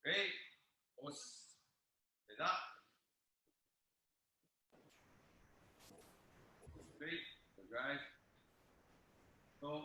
Great. Os. Veda. Great. Good drive. Go.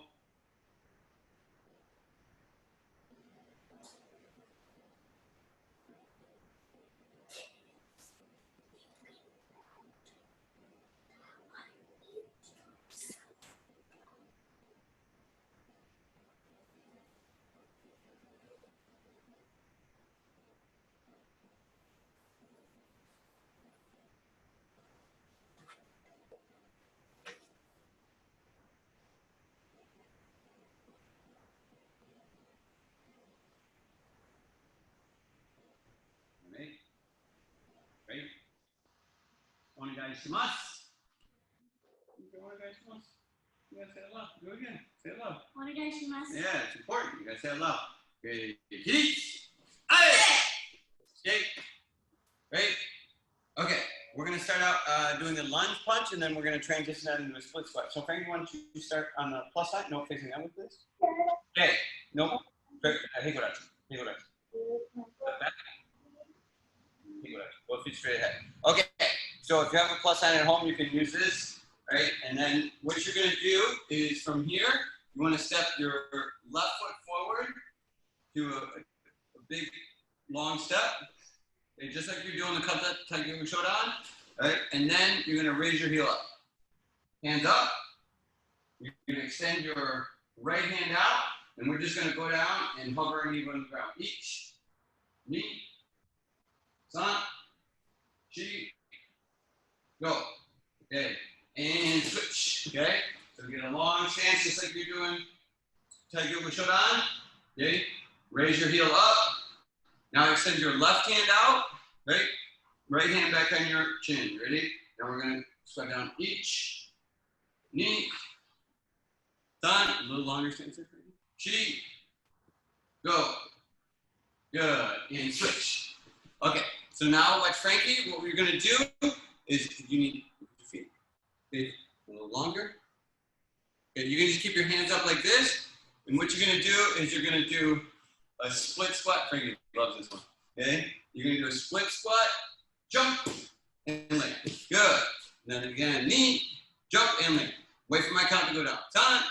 Great. Onegaishimasu. Onegaishimasu. You gotta say it loud. Do it again. Say it loud. Onegaishimasu. Yeah, it's important. You gotta say it loud. Great. Okay. Great. Okay. We're gonna start out doing the lunge punch, and then we're gonna transition that into a split squat. So, Frankie, why don't you start on the plus side? No, facing that way, please. Okay. No. Both feet straight ahead. Okay, so if you have a plus sign at home, you can use this, right? And then what you're gonna do is from here, you wanna step your left foot forward to a big, long step. Okay, just like you're doing the kata taigu shodan, right? And then you're gonna raise your heel up. Hands up. You're gonna extend your right hand out, and we're just gonna go down and hover our knee on the ground. Each, knee, san, chi, go. Okay, and switch. Okay, so get a long stance just like you're doing taigu shodan. Okay, raise your heel up. Now extend your left hand out. Right, right hand back on your chin. Ready? Now we're gonna squat down. Each, knee, san, a little longer stance. Chi, go. Good, and switch. Okay. So now watch Frankie, what we're gonna do is you need your feet. Okay, a little longer. Okay, you can just keep your hands up like this. And what you're gonna do is you're gonna do a split squat. Frankie loves this one. Okay, you're gonna do a split squat, jump, and land. Good. And then again, knee, jump, and land. Wait for my count to go down. Time.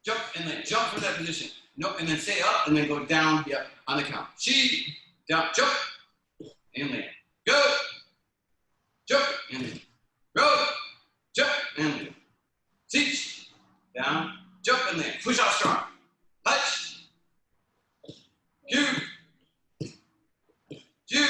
Jump and land. Jump from that position. Nope, and then stay up and then go down. Yep, on the count. Chi. Down, jump, and land. Go, jump, and land. Go, jump, and land. Teach, down, jump, and land. Push out strong. Touch, cue, cue.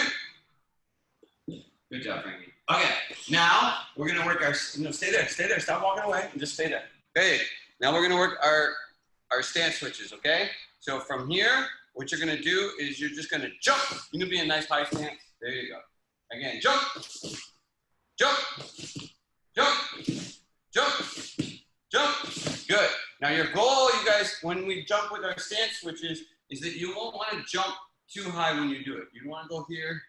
Good job, Frankie. Okay, now we're gonna work our, stay there, stop walking away, and just stay there. Okay, now we're gonna work our stance switches, okay? So from here, what you're gonna do is you're just gonna jump. You're gonna be in a nice high stance. There you go. Again, jump, jump, jump, jump, jump. Good. Now your goal, you guys, when we jump with our stance switches, is that you won't wanna jump too high when you do it. You wanna go here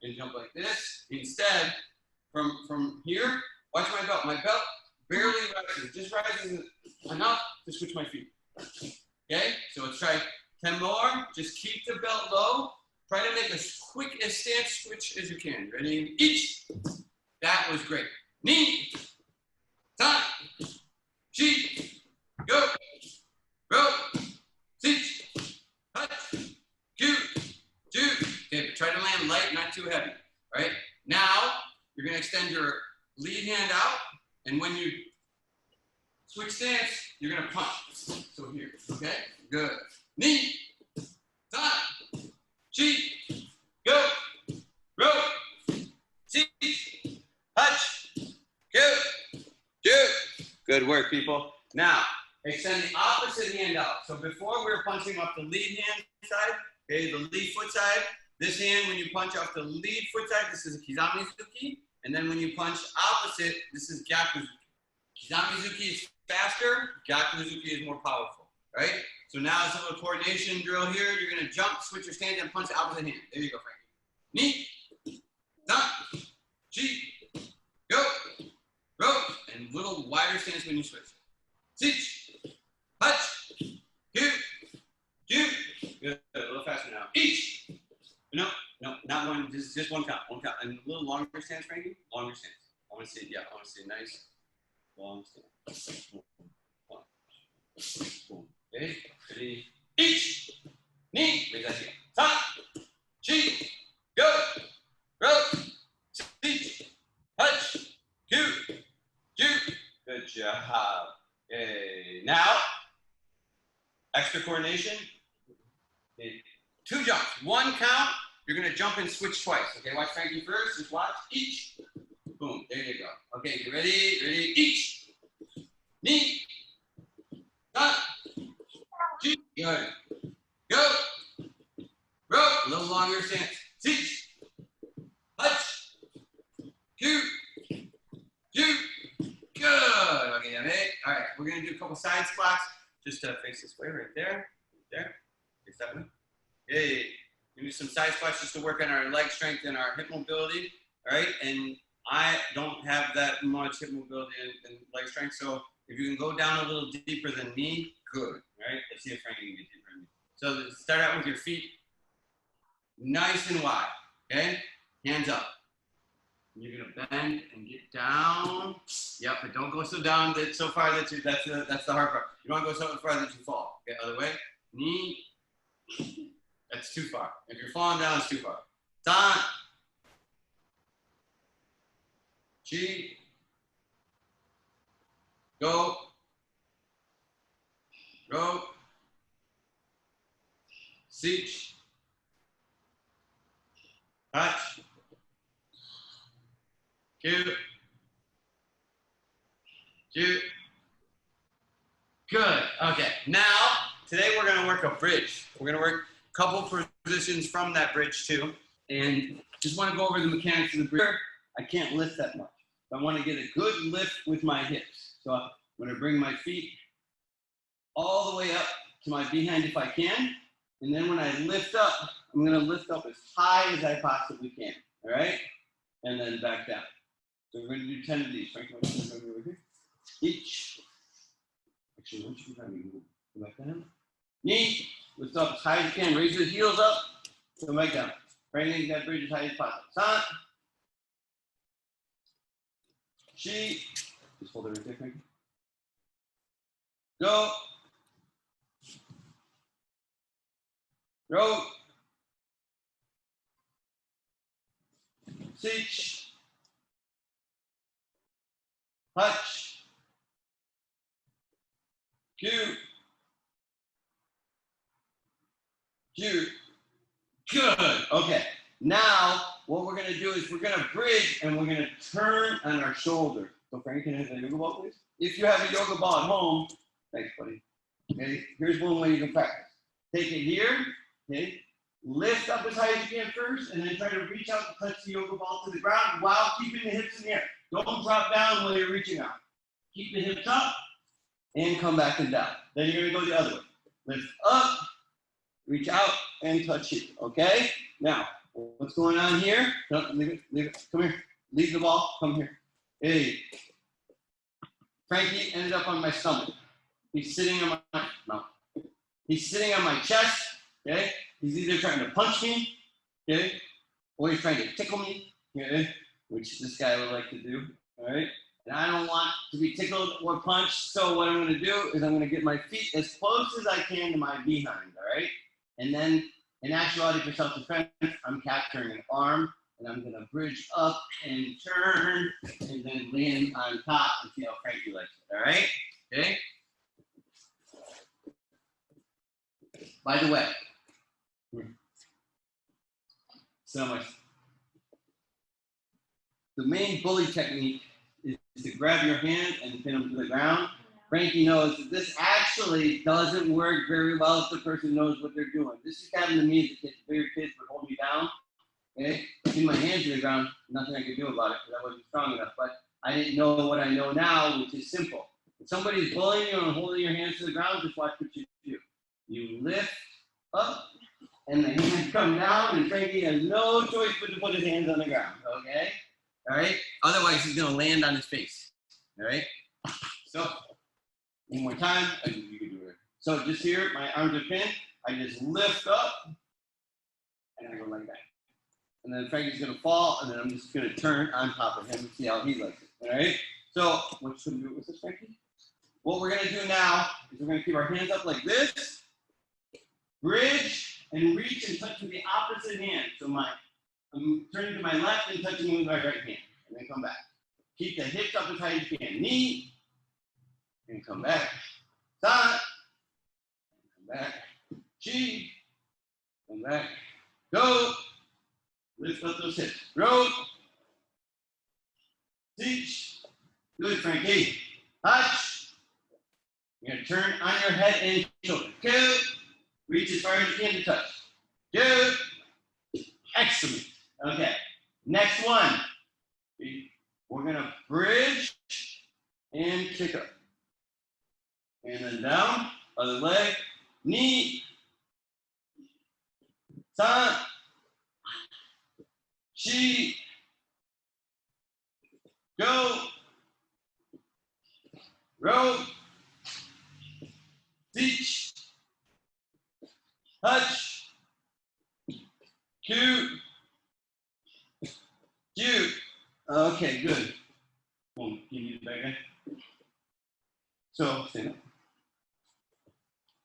and jump like this. Instead, from here, watch my belt. My belt barely rises, just rises enough to switch my feet. Okay, so let's try 10 more. Just keep the belt low. Try to make as quick a stance switch as you can. Ready? Each. That was great. Knee. Time. Chi. Go. Go. Teach. Touch. Cue. Do. Okay, try to land light, not too heavy. All right? Now, you're going to extend your lead hand out. And when you switch stance, you're going to punch. So here. Okay? Good. Knee. Time, chi, go, row, teach, touch, go, do. Good work, people. Now, extend the opposite hand out. So before we were punching off the lead hand side, okay, the lead foot side. This hand, when you punch off the lead foot side, this is a kizami tsuki. And then when you punch opposite, this is gyaku tsuki. Kizami tsuki is faster, gyaku tsuki is more powerful, right? So now it's a little coordination drill here. You're gonna jump, switch your stance, and punch the opposite hand. There you go, Frankie. Knee, down, chi, go, row, and little wider stance when you switch. Teach, touch, cue, cue. Good, a little faster. No, not one. Just one count. One count. And a little longer stance, Frankie. Longer stance. I want to see. Yeah, I want to see a nice long stance. Boom. One. Boom. Okay. Ready. Each. Knee. Raise that hand. Top. Chi. Go. Rope. Seat. Touch. Cue. Cue. Good job. Okay. Now, extra coordination. Okay. 2 jumps. 1 count. You're going to jump and switch twice. Okay, watch Frankie first. Just watch. Each. Boom. There you go. Okay, get ready. Ready. Each. Knee. Up. Good. Go. Rope. A little longer stance. Seat. Touch. Cue. Cue. Good. Okay, all right. We're going to do a couple side squats. Just face this way right there. There. Face that way. Hey. We do some side squats just to work on our leg strength and our hip mobility, all right? And I don't have that much hip mobility and leg strength, so if you can go down a little deeper than me, good, all right? Let's see if Frankie can get deeper than me. So start out with your feet nice and wide, okay? Hands up. You're gonna bend and get down. Yep, but don't go so down that so far that you, that's the hard part. You don't go so far that you fall, okay? Other way, knee. That's too far. If you're falling down, it's too far. Down. Chi. Go. Rope. Seat. Touch. Cue. Cue. Good. Okay. Now, today we're going to work a bridge. We're going to work couple positions from that bridge too, and just want to go over the mechanics of the bridge. I can't lift that much. I want to get a good lift with my hips. So I'm going to bring my feet all the way up to my behind if I can, and then when I lift up, I'm going to lift up as high as I possibly can. All right, and then back down. So we're going to do 10 of these. Frank, over here. Each. Actually, why don't you have me go back down? Knee. Lift up as high as you can. Raise your heels up. Come back down. Bringing that bridge as high as possible. San. Chi. Just hold it right there, Frankie. Go. Rope. Seat. Touch. Cue. Cue. Good. Okay. Now, what we're going to do is we're going to bridge and we're going to turn on our shoulder. So, Frank, can I have a yoga ball, please? If you have a yoga ball at home, thanks, buddy. Okay. Here's one way you can practice. Take it here. Okay. Lift up as high as you can first, and then try to reach out to touch the yoga ball to the ground while keeping the hips in the air. Don't drop down while you're reaching out. Keep the hips up and come back and down. Then you're going to go the other way. Lift up. Reach out and touch it, okay? Now, what's going on here? No, leave it, come here. Leave the ball, come here. Hey. Frankie ended up on my stomach. He's sitting on my, no. He's sitting on my chest, okay? He's either trying to punch me, okay? Or he's trying to tickle me, okay? Which this guy would like to do, all right? And I don't want to be tickled or punched, so what I'm gonna do is I'm gonna get my feet as close as I can to my behind, all right? And then, in actuality, for self-defense, I'm capturing an arm, and I'm gonna bridge up and turn, and then land on top and see how Frankie likes it, all right? Okay? By the way, the main bully technique is to grab your hand and pin them to the ground. Frankie knows that this actually doesn't work very well if the person knows what they're doing. This just happened to me as a kid. Bigger kids would hold me down, okay? Pin my hand to the ground, nothing I could do about it because I wasn't strong enough. But I didn't know what I know now, which is simple. If somebody's bullying you and holding your hands to the ground, just watch what you do. You lift up, and the hands come down, and Frankie has no choice but to put his hands on the ground, okay? All right? Otherwise, he's going to land on his face, all right? So, one more time. You can do it. So just here, my arms are pinned. I just lift up, and I go like that. and then Frankie's gonna fall, and then I'm just gonna turn on top of him and see how he likes it. All right. So what should we do with this, Frankie? What we're gonna do now is we're gonna keep our hands up like this, bridge, and reach and touch with the opposite hand. So I'm turning to my left and touching with my right hand, and then come back. Keep the hips up as high as you can. Knee, and come back. Side, come back. Chi, come back. Go. Lift up those hips. Row. Teach. Good, Frankie. Touch. You're going to turn on your head and shoulder. Good. Reach as far as you can to touch. Good. Excellent. Okay. Next one. We're going to bridge and kick up. And then down. Other leg. Knee. Side. Chi. Go. Row. Teach. Touch. Cue. Cue. Okay, good. Boom. Give me the bag. So, stand up.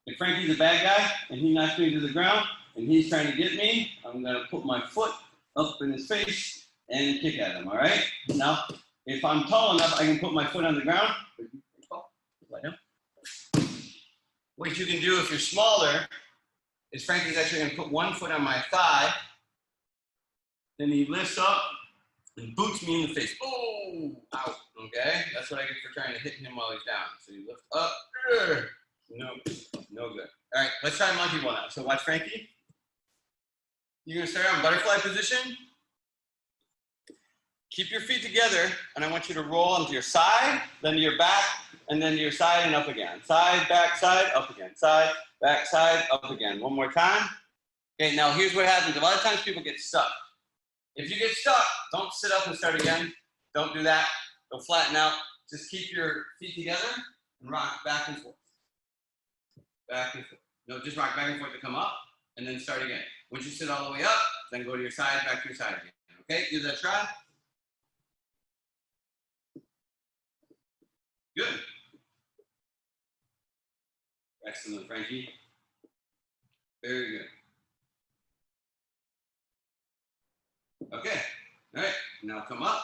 If Frankie's a bad guy and he knocks me to the ground and he's trying to get me, I'm going to put my foot up in his face and kick at him, all right? Now, if I'm tall enough, I can put my foot on the ground. What you can do if you're smaller is Frankie's actually going to put one foot on my thigh, then he lifts up and boots me in the face. Oh, out, okay? That's what I get for trying to hit him while he's down. So you lift up. No good. All right, let's try monkey ball now. So watch Frankie. You're going to start on butterfly position. Keep your feet together, and I want you to roll onto your side, then to your back, and then to your side and up again. Side, side, up again. Side, back, side, up again. One more time. Okay, now here's what happens. A lot of times people get stuck. If you get stuck, don't sit up and start again. Don't do that. Don't flatten out. Just keep your feet together and rock back and forth. Back and forth. No, just rock back and forth to come up, and then start again. Once you sit all the way up, then go to your side, back to your side again. Okay, give that a try. Good. Excellent, Frankie. Very good. Okay, all right, now come up.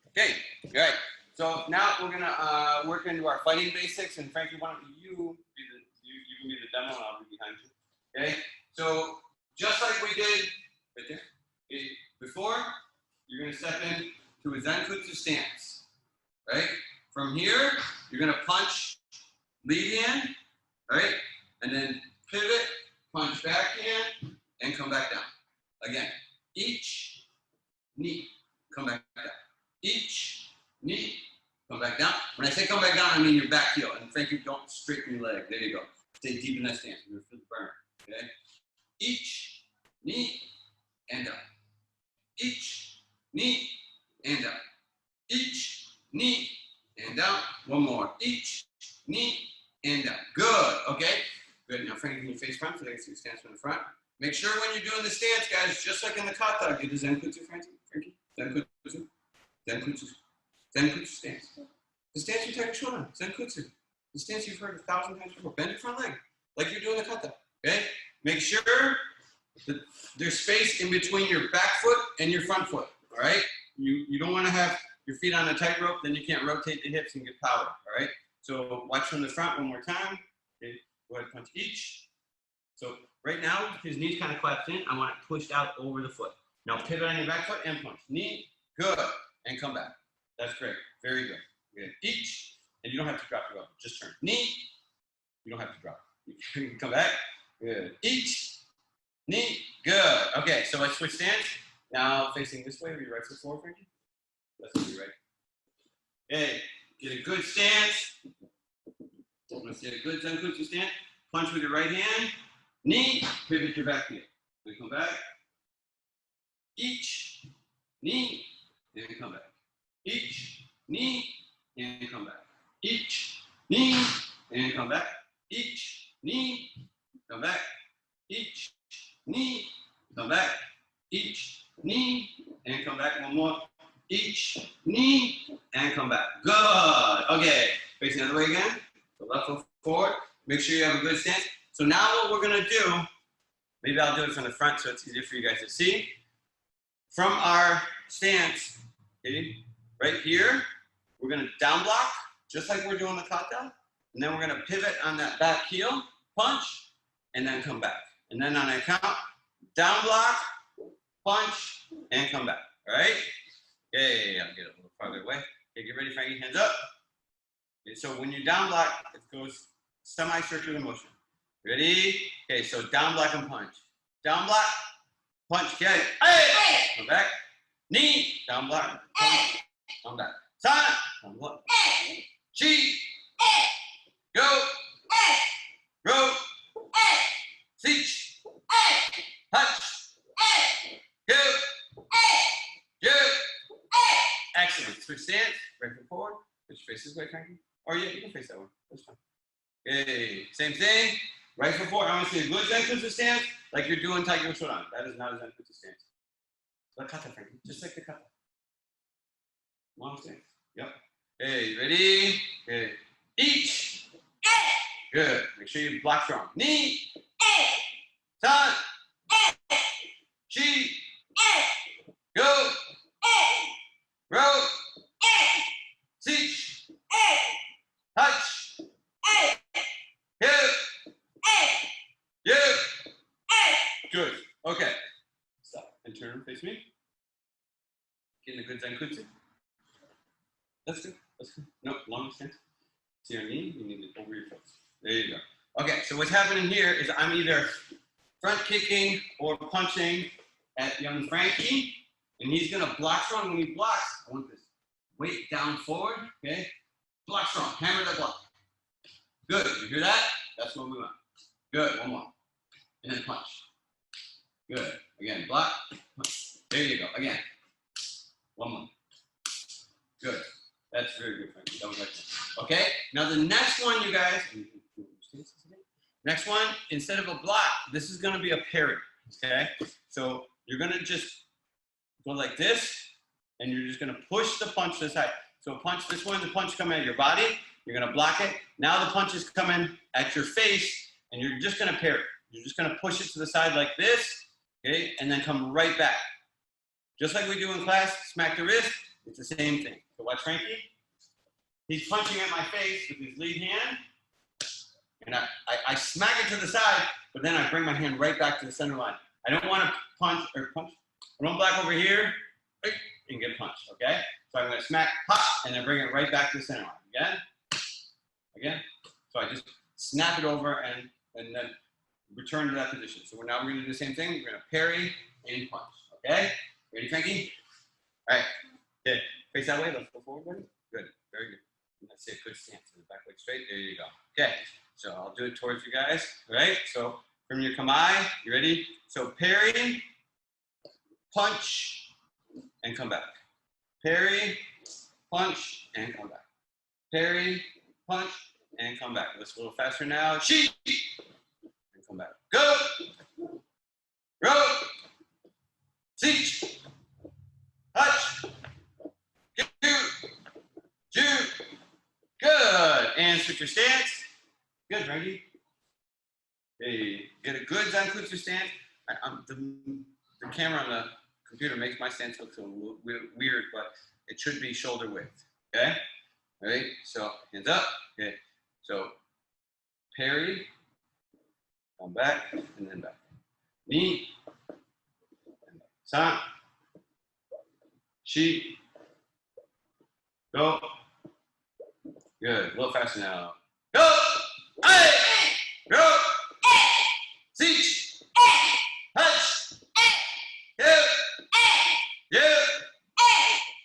Okay, all right. So now we're gonna work into our fighting basics, and Frankie, why don't you be you can be the demo, and I'll be behind you. Okay. So just like we did right there before, you're gonna step in to a Zenkutsu stance, right? From here, you're gonna punch lead hand, right? And then pivot, punch back hand, and come back down. Again, each knee, come back down. Each knee, come back down. When I say come back down, I mean your back heel. And Frankie, don't straighten your leg. There you go. Stay deep in that stance. You're gonna feel the burn. Okay? Each knee and down. Each knee and down. Each knee and down. One more. Each knee and down. Good. Okay. Good. Now, Frankie, can you face front so they can see your stance from the front? Make sure when you're doing the stance, guys, just like in the kata, do the Zenkutsu, Frankie. Zenkutsu. Zenkutsu. Zenkutsu stance. The stance you tie your shoulder on. Zenkutsu. The stance you've heard 1,000 times before. Bend your front leg, like you're doing the kata. Okay? Make sure that there's space in between your back foot and your front foot. All right? You don't want to have your feet on a tightrope, then you can't rotate the hips and get power. All right? So watch from the front one more time. Okay, go ahead and punch each. So right now, his knees kind of collapsed in. I want it pushed out over the foot. Now pivot on your back foot and punch. Knee, good, and come back. That's great. Very good. Good. Each, and you don't have to drop your elbow. Just turn. Knee, you don't have to drop. You can come back. Good. Each, knee, good. Okay, so let's switch stance. Now facing this way with your right foot forward, Frankie. Left foot right. Okay, get a good stance. Let's get a good Zenkutsu stance. Punch with your right hand. Knee, pivot your back heel. Then come back. Each, knee, and come back. Each, knee, and come back. Each, knee, and come back. Each, knee, come back. each knee, come back, each knee, and come back. One more, each knee, and come back. Good. Okay, facing the other way again. So left foot forward. Make sure you have a good stance. So now what we're gonna do, maybe I'll do it from the front so it's easier for you guys to see. From our stance, okay, right here, we're gonna down block, just like we're doing the kata. And then we're gonna pivot on that back heel, punch, and then come back. And then on a count, down block, punch, and come back. All right? Okay, I'll get it a little farther away. Okay, get ready, Frankie, hands up. Okay, so when you down block, it goes semi-circular motion. Ready? Okay, so down block and punch. Down block, punch, okay. Hey! Come back. Knee, down block, punch, come back. Sana, down block. Chi, go, row, seach, touch, go, excellent. Switch stance, right foot forward. Switch face this way, Frankie. Or yeah, you can face that one. That's fine. Okay, same thing. Right foot forward. I want to see a good Zenkuzu stance, like you're doing Tiger Shodan. That is not a Zenkuzu stance. The kata, Frankie. Just like the kata. Long stance. Yep. Okay, ready? Okay. Each. Good. Make sure you block strong. Knee. Tan. Chi. Go. Row. Seach. Touch. Hip. Yeah. Good. Okay. Stop and turn and face me. Getting a good Zenkutsu. That's good. That's good. No, long stance. See your knee, you need it over your toes. There you go. Okay, so what's happening here is I'm either front kicking or punching at young Frankie, and he's gonna block strong. When he blocks, I want this weight down forward, okay? Block strong, hammer that block. Good, you hear that? That's what we want. Good, one more. And then punch. Good, again, block, punch. There you go, again. One more. Good. That's very good, Frankie. That was excellent. Okay, now the next one, you guys, next one, instead of a block, this is gonna be a parry, okay? So you're gonna just go like this, and you're just gonna push the punch to the side. So punch this one, the punch coming at your body, you're gonna block it. Now the punch is coming at your face, and you're just gonna parry. You're just gonna push it to the side like this, okay? And then come right back. Just like we do in class, smack the wrist, it's the same thing. So watch Frankie. He's punching at my face with his lead hand. And I smack it to the side, but then I bring my hand right back to the center line. I don't want to punch. I don't block over here and get punched, okay? So I'm going to smack, pop, and then bring it right back to the center line. Again. So I just snap it over and then return to that position. So now we're going to do the same thing. We're going to parry and punch, okay? Ready, Frankie? All right. Okay. Face that way. Let's go forward, buddy. Good. Very good. Let's say a good stance. The back leg straight. There you go. Okay. So I'll do it towards you guys. All right. So from your kamae, you ready? So parry, punch, and come back. Parry, punch, and come back. Parry, punch, and come back. Let's go a little faster now. Shi, and come back. Go. Row. Seach. Touch. Good. And switch your stance. Good, Frankie. Hey, get a good Zankutsu stance. The camera on the computer makes my stance look so weird, but it should be shoulder width. Okay? All right? So hands up. Okay. So parry, come back, and then back. Knee, and back. San, shi, go. Good. A little faster now. Go! Hey! Go! Seach! Touch! Hip! Yeah!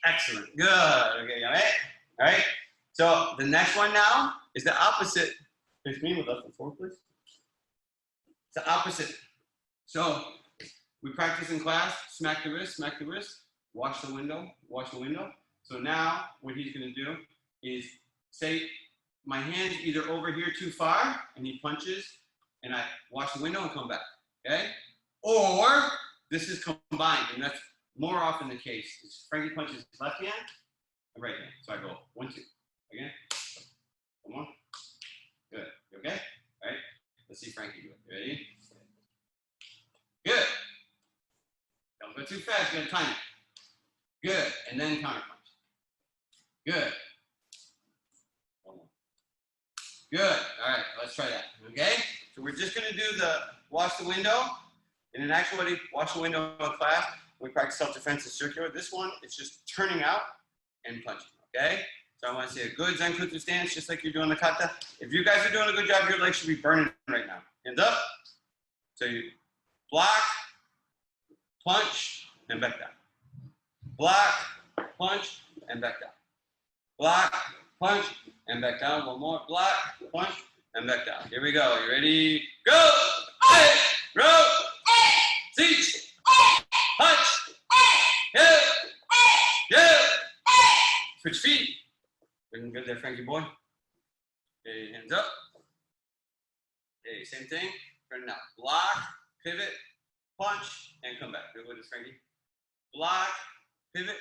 Excellent. Good. Okay, all right? So the next one now is the opposite. Face me with left and forward, please. It's the opposite. So we practice in class, smack the wrist, watch the window. So now what he's gonna do is say my hand's either over here too far and he punches and I watch the window and come back. okay? Or this is combined, and that's more often the case. Frankie punches his left hand and right hand. So I go 1, 2. Again. One more. Good. You okay? All right. Let's see Frankie do it. You ready? Good. Don't go too fast. You gotta time it. Good. And then counter punch. Good. One more. Good. All right. Let's try that. Okay. So we're just gonna do the wash the window. In actuality, wash the window in class. We practice self-defense is circular. This one, it's just turning out and punching. Okay. So I want to see a good Zenkutsu stance, just like you're doing the kata. If you guys are doing a good job, your legs should be burning right now. Hands up. So you block, punch, and back down. Block, punch, and back down. Block, punch, and back down. One more. Block, punch, and back down. Here we go. You ready? Go! Hey! Row! Seach! Punch! Hit! Yeah! Switch feet. Looking good there, Frankie boy. Okay, hands up. Okay, same thing. Turn it out. Block, pivot, punch, and come back. Good with this, Frankie. Block, pivot,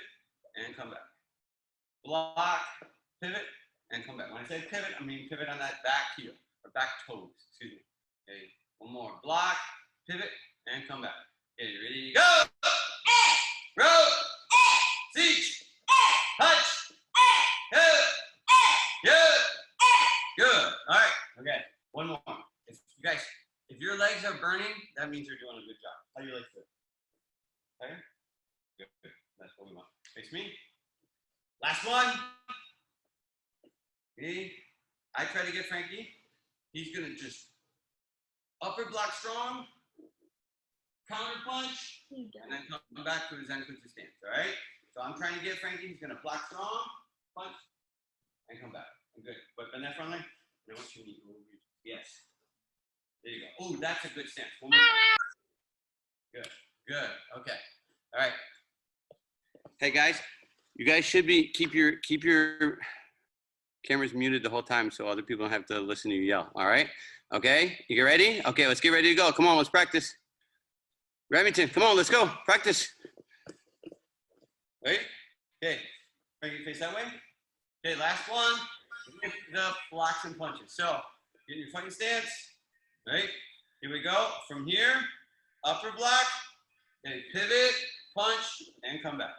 and come back. Block, pivot, and come back. When I say pivot, I mean pivot on that back heel, or back toes, excuse me. Okay, one more. Block, pivot, and come back. Okay, you ready? Go! Row! Seach! Punch! Hit! Good. Good. All right. Okay. One more. If you guys, if your legs are burning, that means you're doing a good job. How do your legs feel? Okay. Good. Good. That's what we want. Face me. Last one. Okay. I try to get Frankie. He's gonna just upper block strong, counter punch, and then come back to his Zenkutsu stance. All right. So I'm trying to get Frankie. He's gonna block strong, punch, and come back. Good. But bend that front leg. Now what you need. Yes. There you go. Oh, that's a good stance. One more time. Good. Good. Okay. All right. Hey guys, you guys should be keep your cameras muted the whole time so other people don't have to listen to you yell. All right. Okay. You get ready? Okay. Let's get ready to go. Come on. Let's practice. Remington, come on. Let's go. Practice. Right. Okay. Frankie, face that way. Okay, last one. Lift the blocks and punches. So, get your fighting stance. Right? Here we go. From here, upper block, and pivot, punch, and come back.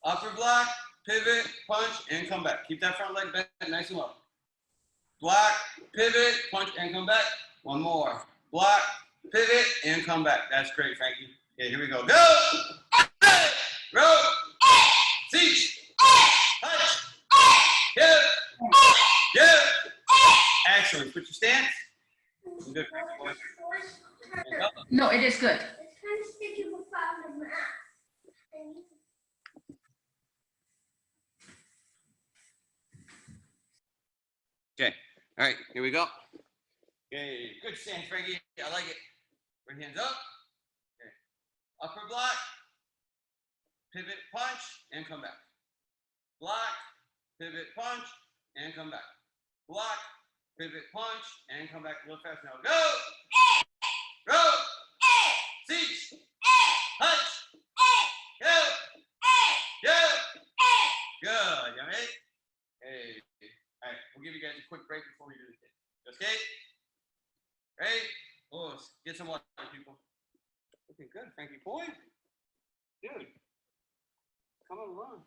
Upper block, pivot, punch, and come back. Keep that front leg bent nice and low. Block, pivot, punch, and come back. One more. Block, pivot, and come back. That's great, Frankie. Okay, here we go. Go! Row! Seach! Punch! Hit! Yeah! Excellent. Put your stance. Good. No, it is good. Okay. All right. Here we go. Okay. Good stance, Frankie. I like it. Right hands up. Okay. Upper block. Pivot, punch, and come back. Block, pivot, punch, and come back. Block, pivot, punch, and come back a little fast now. Go! Row! Seach! Punch! Go! Go! Good. You ready? Hey. All right. We'll give you guys a quick break before we do the thing. Okay? Ready? Oh, get some water, people. Looking good, Frankie boy. Dude. Come on.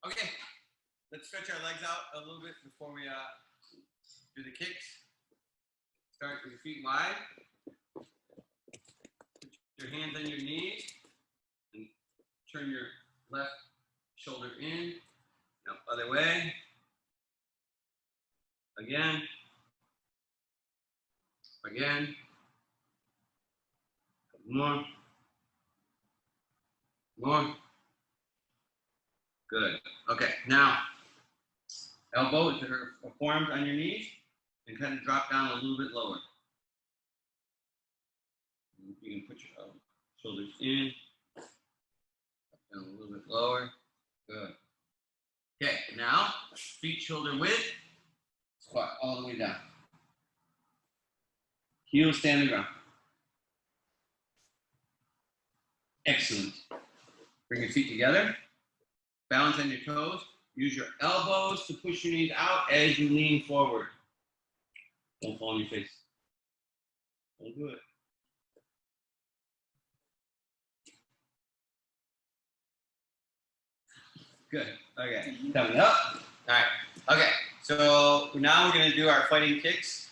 Okay, let's stretch our legs out a little bit before we do the kicks. Start with your feet wide. Put your hands on your knees and turn your left shoulder in. Now, other way. Again. Again. More. More. Good. Okay, now elbows or forearms on your knees and kind of drop down a little bit lower. You can put your shoulders in, down a little bit lower. Good. Okay, now feet shoulder width, squat all the way down. Heels stand the ground. Excellent. Bring your feet together. Balance on your toes. Use your elbows to push your knees out as you lean forward. Don't fall on your face. Don't do it. Good. Okay. Coming up. All right. Okay. So now we're going to do our fighting kicks,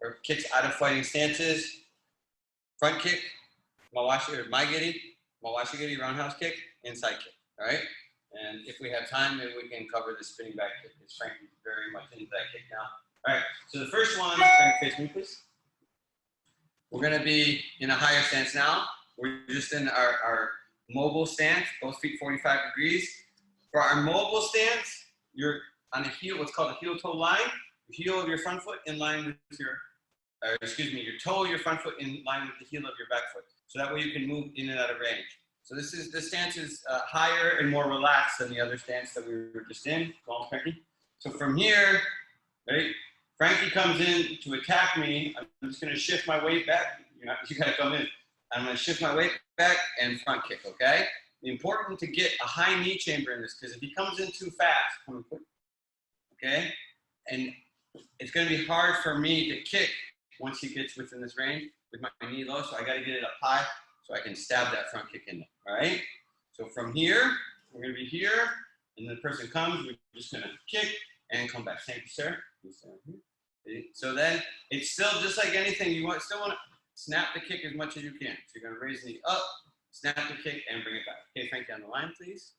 or kicks out of fighting stances. Front kick, mawashigiri, roundhouse kick, inside kick. All right. And if we have time, maybe we can cover the spinning back kick. Because Frankie's very much into that kick now. All right. So the first one, face me, please. We're going to be in a higher stance now. We're just in our mobile stance, both feet 45 degrees. For our mobile stance, you're on a heel, what's called a heel-toe line. The heel of your front foot in line with your toe of your front foot in line with the heel of your back foot. So that way you can move in and out of range. So this stance is higher and more relaxed than the other stance that we were just in. Go on, Frankie. So from here, right, Frankie comes in to attack me. I'm just going to shift my weight back. You got to come in. I'm going to shift my weight back and front kick, okay? Important to get a high knee chamber in this, because if he comes in too fast, okay, and it's going to be hard for me to kick once he gets within this range with my knee low, so I got to get it up high so I can stab that front kick in there, all right? So from here, we're going to be here, and the person comes, we're just going to kick and come back. Thank you, sir. So then it's still just like anything, still want to snap the kick as much as you can. So you're going to raise the knee up, snap the kick, and bring it back. Okay, Frankie, on the line, please.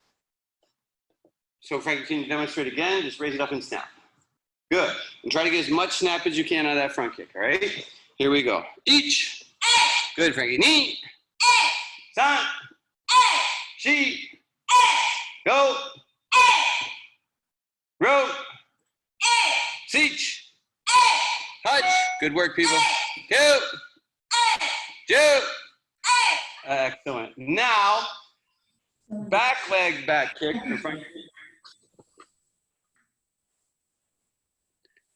So Frankie, can you demonstrate again? Just raise it up and snap. Good. And try to get as much snap as you can out of that front kick, all right? Here we go. Each. Good, Frankie. Knee. San. Shi. Go. Row. Seach. Hutch. Good work, people. Go. Joe. Excellent. Now, back leg back kick for front kick.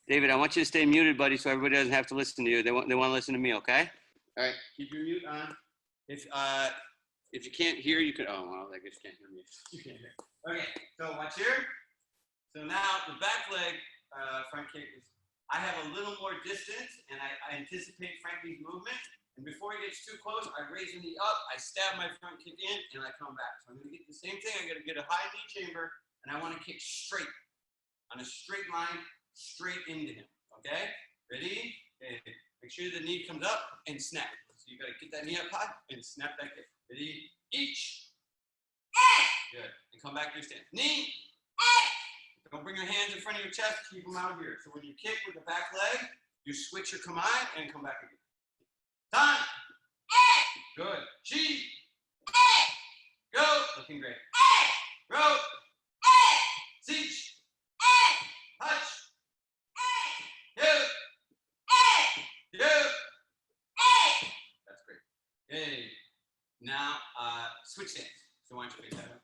David, I want you to stay muted, buddy, so everybody doesn't have to listen to you. They want to listen to me, okay? All right, keep your mute on. If you can't hear, you can. Oh, well, I guess you can't hear me. You can't hear. Okay, so watch here. So now the back leg front kick is. I have a little more distance, and I anticipate Frankie's movement. And before he gets too close, I raise the knee up, I stab my front kick in, and I come back. So I'm going to get the same thing. I'm going to get a high knee chamber, and I want to kick straight, on a straight line, straight into him. Okay? Ready? Okay. Make sure the knee comes up and snap. So you got to get that knee up high and snap that kick. Ready? Each. Good. And come back to your stance. Knee. Don't bring your hands in front of your chest. Keep them out here. So when you kick with the back leg, you switch your kamai and come back again. Time. Good. Chi. Go. Looking great. Row. Seach. Hutch. Yo. That's great. Okay. Now, switch stance. So why don't you pick that up?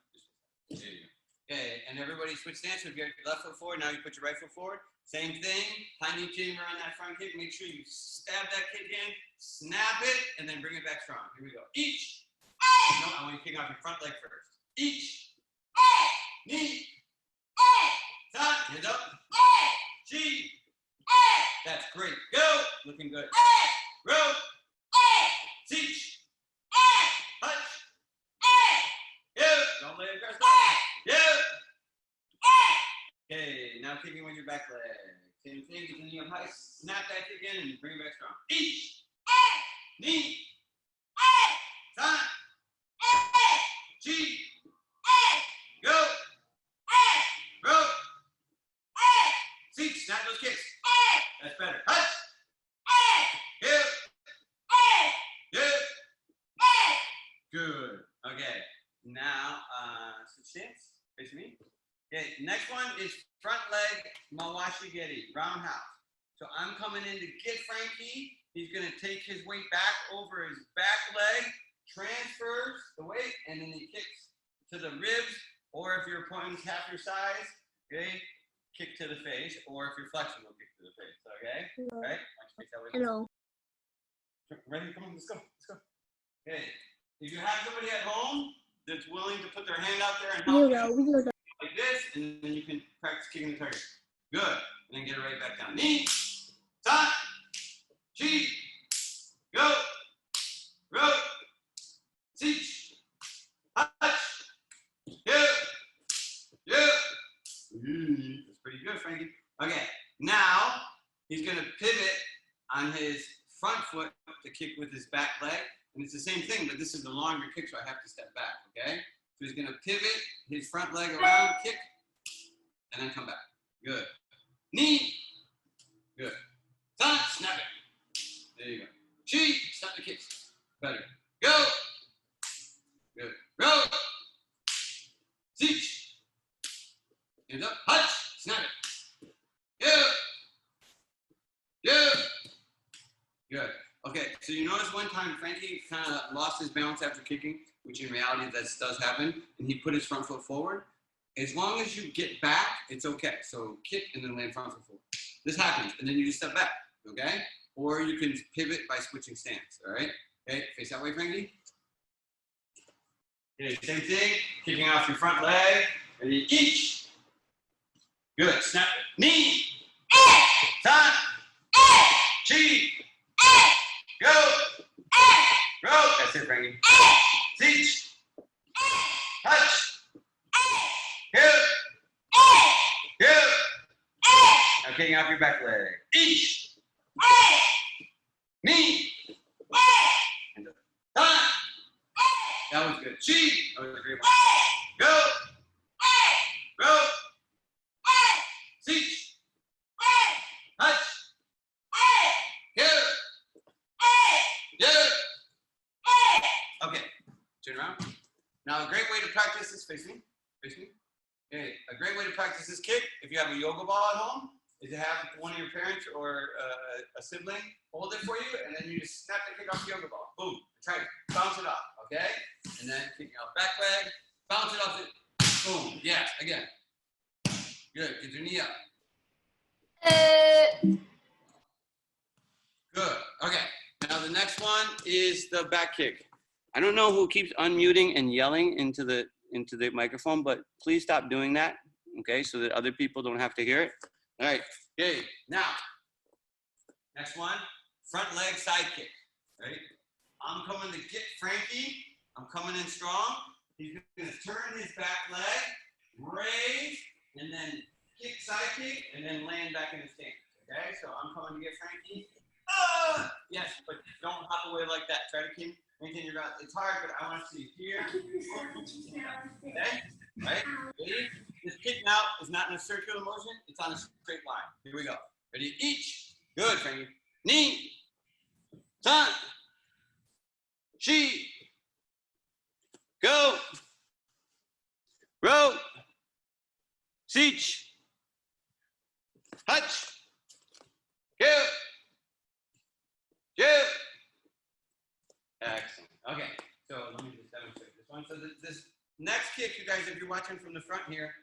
There you go. Okay, and everybody switch stance. So if you have your left foot forward, now you put your right foot forward. Same thing, high knee chamber on that front kick. Make sure you stab that kick in, snap it, and then bring it back strong. Here we go. Each. No, I want you to kick off your front leg first. Each. Knee. Top. Hands up. Chi. That's great. Go. Looking good. Row. Seach. Hutch. Go. Don't let it go. Yeah. Okay, now kicking with your back leg. Same thing, get the knee up high, snap that kick in and bring it back strong. Each. Knee. San. Chi. Go. Row. Seat, snap those kicks. That's better. Hutch. Hip. Hip. Good. Okay. Now, switch stance, face me. Okay, next one is front leg mawashi geri, roundhouse. So I'm coming in to get Frankie. He's gonna take his weight back over his back leg, transfers the weight, and then he kicks to the ribs, or if your opponent's half your size, okay, kick to the face, or if you're flexible, kick to the face, okay? Hello. Right? Hello. Ready? Come on, let's go. Let's go. Okay. If you have somebody at home that's willing to put their hand out there and help you like this, and then you can practice kicking the target. Good. And then get it right back down. Knee, top, chi, go, row, teach, touch, yeah. That's pretty good, Frankie. Okay. Now he's gonna pivot on his front foot to kick with his back leg. And it's the same thing, but this is the longer kick, so I have to step back, okay? So he's gonna pivot his front leg around, kick, and then come back. Good. Knee. Good. Sun, snap it. There you go. Chi, stop the kicks. Better. Go. Good. Row. Teach. Hands up. Hutch. Snap it. Yeah. Yeah. Good. Okay, so you notice one time Frankie kind of lost his balance after kicking, which in reality that does happen, and he put his front foot forward. As long as you get back, it's okay. So kick and then land front foot forward. This happens, and then you just step back, okay? Or you can pivot by switching stance, all right? Okay, face that way, Frankie. Okay, same thing, kicking off your front leg, and you each. Good, snap it. Knee, time, chi, go, row, that's it, Frankie. Teach, touch, hip, hip. Now kicking off your back leg. Each, knee, and time. That was good. Chi, that was a great one. Go, row, teach, touch, hip. Yeah. Okay, turn around. Now, a great way to practice this, face me. Okay, a great way to practice this kick, if you have a yoga ball at home, is to have one of your parents or a sibling hold it for you, and then you just snap the kick off the yoga ball. Boom. Try to bounce it off, okay? And then kicking off back leg, bounce it off it. Boom. Yes, again. Good. Get your knee up. Good. Okay. Now the next one is the back kick. I don't know who keeps unmuting and yelling into the microphone, but please stop doing that, okay, so that other people don't have to hear it. All right. Okay. Now, next one, front leg side kick. Right? I'm coming to get Frankie. I'm coming in strong. He's going to turn his back leg, raise, and then kick side kick, and then land back in the stance. Okay. So I'm coming to get Frankie. Yes, but don't hop away like that. Try to maintain your balance. It's hard, but I want to see here. Okay? Right? Ready? This kick now is not in a circular motion. It's on a straight line. Here we go. Ready? Each. Good, Frankie. Knee. Sun. Chi. Go. Row. Seach. Hutch. Go. Two. Excellent. Okay, so let me just demonstrate this one. So this next kick, you guys, if you're watching from the front here,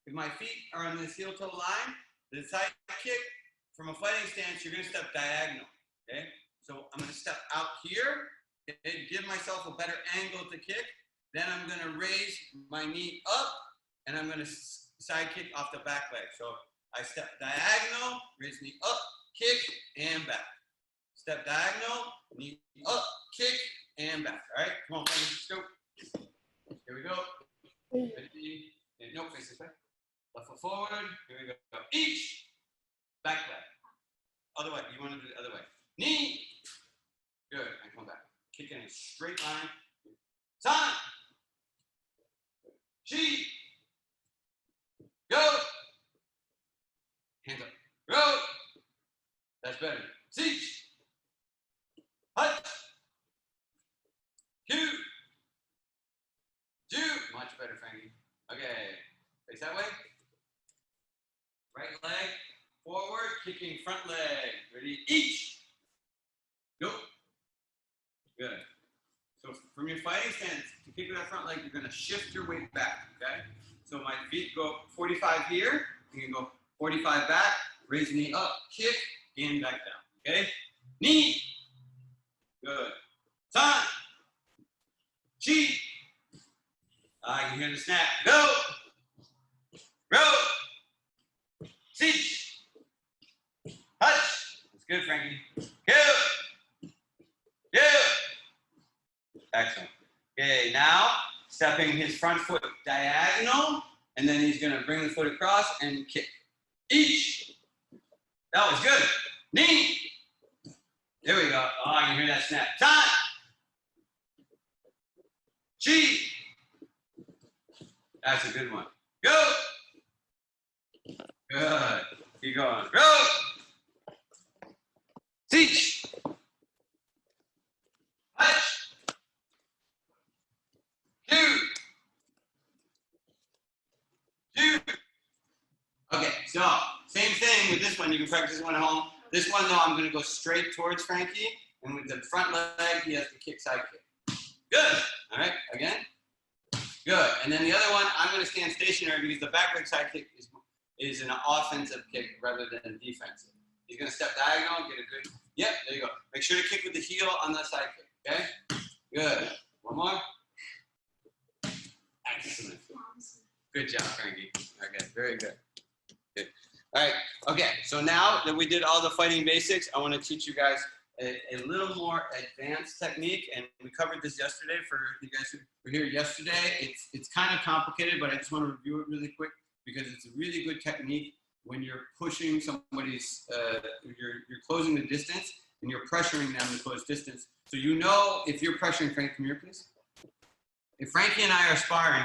if my feet are on this heel-toe line, the side kick, from a fighting stance, you're going to step diagonal, okay? So I'm going to step out here, okay, give myself a better angle to kick. Then I'm going to raise my knee up, and I'm going to side kick off the back leg. So I step diagonal, raise knee up, kick, and back. Step diagonal, knee up, kick, and back. All right, come on, let's go. Here we go. Ready? No, face this way. Left foot forward. Here we go. Each. Back leg. Other way. You want to do the other way. Knee. Good. And come back. Kick in a straight line. Time. Chi. Go. Hands up. Row. That's better. Teach. Hut. Q. kicking front leg. Ready? Each. Go. Good. So from your fighting stance, to kick with that front leg, you're going to shift your weight back, okay? So my feet go 45 here. You can go 45 back, raise the knee up, kick, and back down, okay? Knee. Good. San. Chi. I can hear the snap. Go. Row. Sich. Hutch. That's good, Frankie. Go. Go. Excellent. Okay, now stepping his front foot diagonal, and then he's gonna bring the foot across and kick. Each. That was good. Knee. There we go. Oh, I can hear that snap. Time. Chi. That's a good one. Go. Good. Keep going. Row. Teach. Hutch. Two. Okay, so same thing with this one. You can practice this one at home. This one, though, I'm going to go straight towards Frankie. And with the front leg, he has to kick side kick. Good. All right, again. Good. And then the other one, I'm going to stand stationary because the back leg side kick is an offensive kick rather than defensive. He's going to step diagonal, get a good, yep, there you go. Make sure to kick with the heel on the side kick, okay? Good. One more. Excellent. Good job, Frankie. Okay, very good. Good. All right, okay, so now that we did all the fighting basics, I want to teach you guys a little more advanced technique, and we covered this yesterday for you guys who were here yesterday. It's kind of complicated, but I just want to review it really quick because it's a really good technique when you're pushing somebody's, you're closing the distance and you're pressuring them to close distance. So you know if you're pressuring, Frank, come here, please. If Frankie and I are sparring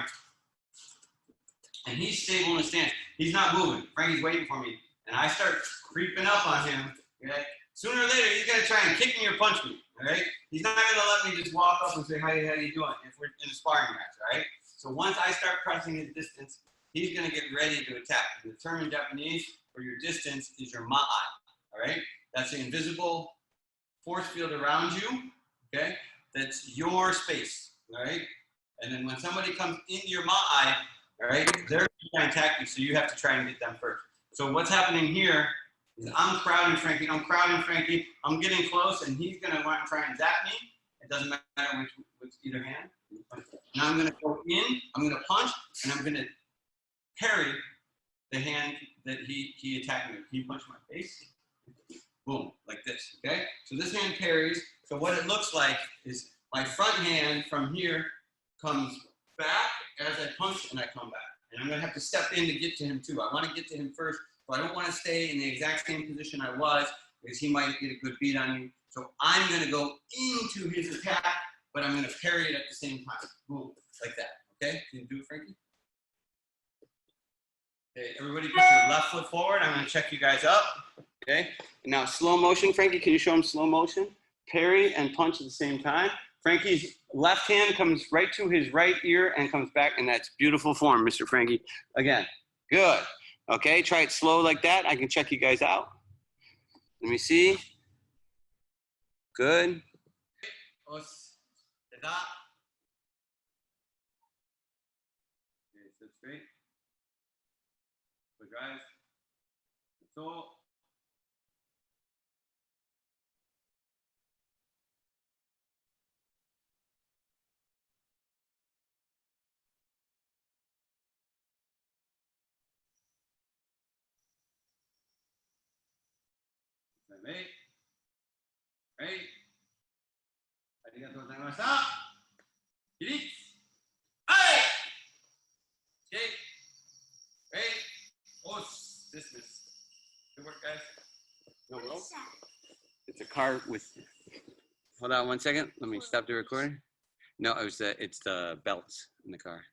and he's stable in the stance, he's not moving, Frankie's waiting for me, and I start creeping up on him, okay? Sooner or later, he's gonna try and kick me or punch me, all right? He's not gonna let me just walk up and say, hi, how you doing, if we're in a sparring match, all right? So once I start pressing his distance, he's gonna get ready to attack. The term in Japanese for your distance is your ma'ai, all right? That's the invisible force field around you, okay? That's your space, all right? And then when somebody comes into your ma'ai, all right, they're gonna attack you, so you have to try and get them first. So what's happening here is I'm crowding Frankie, I'm getting close, and he's gonna want to try and zap me. It doesn't matter which either hand. Now I'm gonna go in, I'm gonna punch, and I'm gonna parry the hand that he attacked me with. He punched my face. Boom, like this, okay? So this hand parries. So what it looks like is my front hand from here comes back as I punch and I come back. And I'm gonna have to step in to get to him too. I wanna get to him first, so I don't wanna stay in the exact same position I was because he might get a good beat on you. So I'm gonna go into his attack, but I'm gonna parry it at the same time. Boom, like that, okay? Can you do it, Frankie? Okay, everybody put your left foot forward. I'm gonna check you guys up, okay? Now slow motion, Frankie, can you show him slow motion? Parry and punch at the same time. Frankie's left hand comes right to his right ear and comes back, and that's beautiful form, Mr. Frankie. Again, good. Okay, try it slow like that. I can check you guys out. Let me see. Good. Okay, sit straight. Close your eyes. So. Right. Right. Arigatou gozaimashita.起立. Hey! Okay. Right. Os. Dismiss. Good work, guys. No rope. It's a car with. Hold on one second. Let me stop the recording. No, it's the belts in the car.